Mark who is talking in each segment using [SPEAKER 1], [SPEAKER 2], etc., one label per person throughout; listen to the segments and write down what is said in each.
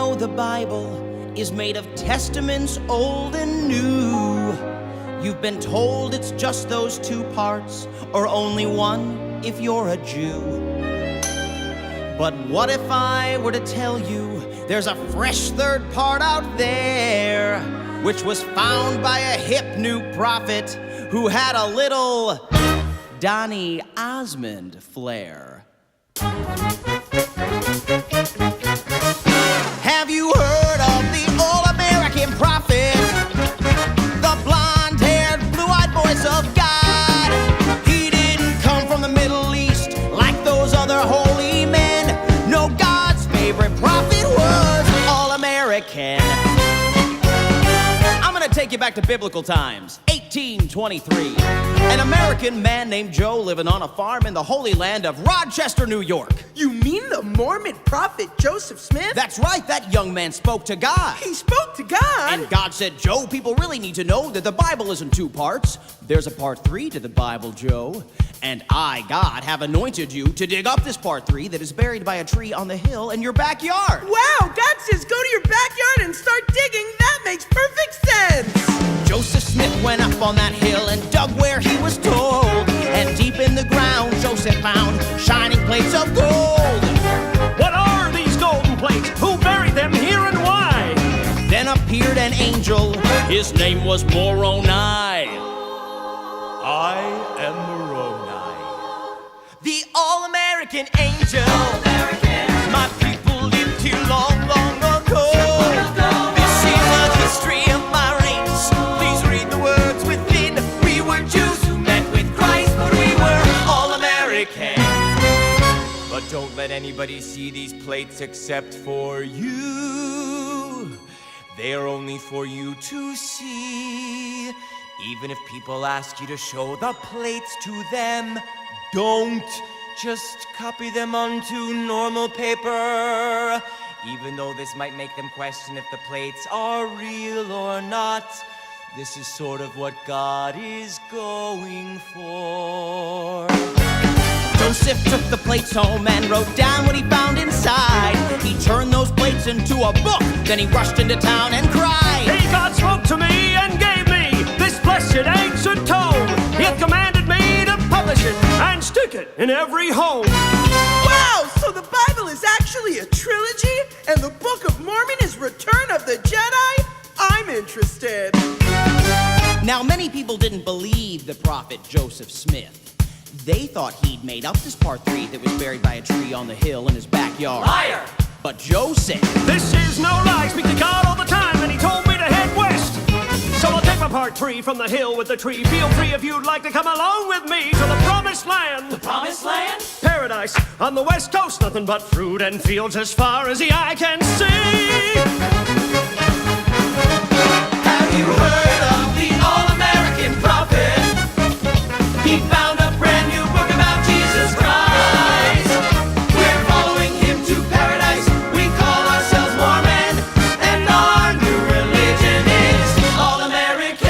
[SPEAKER 1] know the Bible is made of testaments old and new. You've been told it's just those two parts, or only one if you're a Jew. But what if I were to tell you there's a fresh third part out there, which was found by a hip new prophet who had a little Donny Osmond flair? Have you heard of the all-American prophet? The blonde-haired, blue-eyed voice of God. He didn't come from the Middle East like those other holy men. No, God's favorite prophet was all-American. I'm gonna take you back to biblical times, 1823. An American man named Joe living on a farm in the holy land of Rochester, New York.
[SPEAKER 2] You mean the Mormon prophet Joseph Smith?
[SPEAKER 1] That's right, that young man spoke to God.
[SPEAKER 2] He spoke to God?
[SPEAKER 1] And God said, Joe, people really need to know that the Bible isn't two parts. There's a part 3 to the Bible, Joe. And I, God, have anointed you to dig up this part 3 that is buried by a tree on the hill in your backyard.
[SPEAKER 2] Wow, God says go to your backyard and start digging. That makes perfect sense.
[SPEAKER 1] Joseph Smith went up on that hill and dug where he was told. And deep in the ground, Joseph found shining plates of gold.
[SPEAKER 3] What are these golden plates? Who buried them here and why?
[SPEAKER 1] Then appeared an angel. His name was Moroni.
[SPEAKER 3] I am Moroni.
[SPEAKER 1] The all-American angel. My people lived here long, long ago. This is the history of my race. Please read the words within. We were Jews who met with Christ, but we were all-American.
[SPEAKER 4] But don't let anybody see these plates except for you. They're only for you to see. Even if people ask you to show the plates to them, don't. Just copy them onto normal paper. Even though this might make them question if the plates are real or not, this is sort of what God is going for.
[SPEAKER 1] Joseph took the plates home and wrote down what he found inside. He turned those plates into a book, then he rushed into town and cried.
[SPEAKER 3] Hey, God spoke to me and gave me this blessed ancient tome. He hath commanded me to publish it and stick it in every home.
[SPEAKER 2] Wow, so the Bible is actually a trilogy, and the Book of Mormon is Return of the Jedi? I'm interested.
[SPEAKER 1] Now, many people didn't believe the prophet Joseph Smith. They thought he'd made up this part 3 that was buried by a tree on the hill in his backyard.
[SPEAKER 4] Liar!
[SPEAKER 1] But Joe said,
[SPEAKER 3] This is no lie. Speak to God all the time, and he told me to head west. So I'll take my part 3 from the hill with the tree. Feel free if you'd like to come along with me to the promised land.
[SPEAKER 4] The promised land?
[SPEAKER 3] Paradise on the west coast. Nothing but fruit and fields as far as the eye can see.
[SPEAKER 4] Have you heard of the all-American prophet? He found a brand new book about Jesus Christ. We're following him to paradise. We call ourselves Mormon, and our new religion is all-American.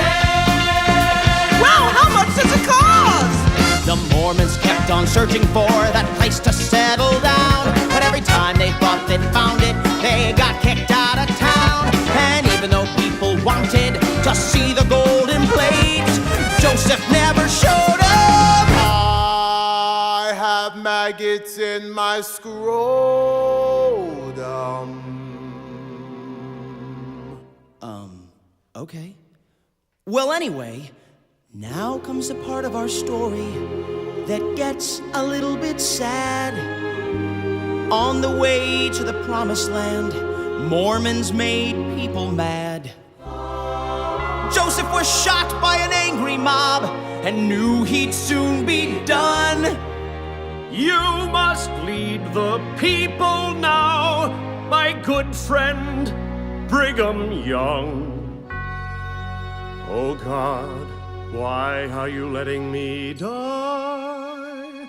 [SPEAKER 2] Wow, how much does it cost?
[SPEAKER 1] the Mormons kept on searching for that place to settle down. But every time they thought they'd found it, they got kicked out of town. And even though people wanted to see the golden plates, Joseph never showed up.
[SPEAKER 5] I have maggots in my scrotum.
[SPEAKER 1] Okay. Well, anyway, now comes the part of our story that gets a little bit sad. On the way to the promised land, Mormons made people mad. Joseph was shot by an angry mob and knew he'd soon be done.
[SPEAKER 3] You must lead the people now, my good friend Brigham Young. Oh God, why are you letting me die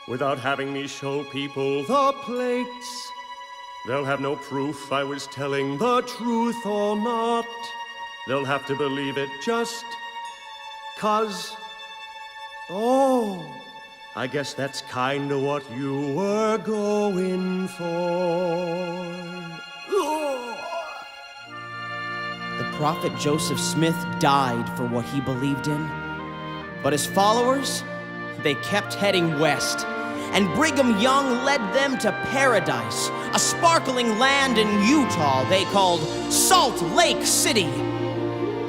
[SPEAKER 3] without having me show people the plates? They'll have no proof I was telling the truth or not. They'll have to believe it just 'cause. Oh, I guess that's kinda what you were going for. Oh.
[SPEAKER 1] Prophet Joseph Smith died for what he believed in. But his followers, they kept heading west. And Brigham Young led them to Paradise, a sparkling land in Utah they called Salt Lake City.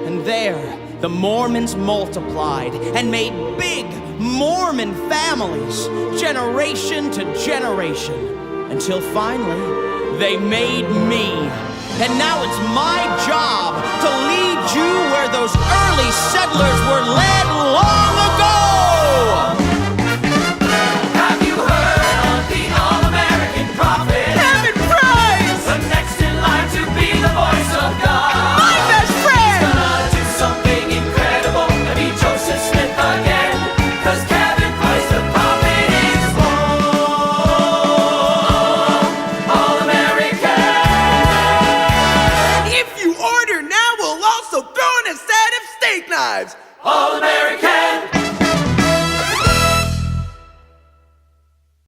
[SPEAKER 1] And there, the Mormons multiplied and made big Mormon families, generation to generation, until finally, they made me. And now it's my job to lead you where those early settlers were led long ago.
[SPEAKER 6] Have you heard of the All-American Prophet?
[SPEAKER 2] Kevin Price!
[SPEAKER 6] The next in line to be the voice of God.
[SPEAKER 2] My best friend!
[SPEAKER 6] Gonna do something incredible and be Joseph Smith again. 'Cause Kevin Price, the prophet, is born. All-American.
[SPEAKER 2] If you order now, we'll also throw in a set of steak knives.
[SPEAKER 6] All-American.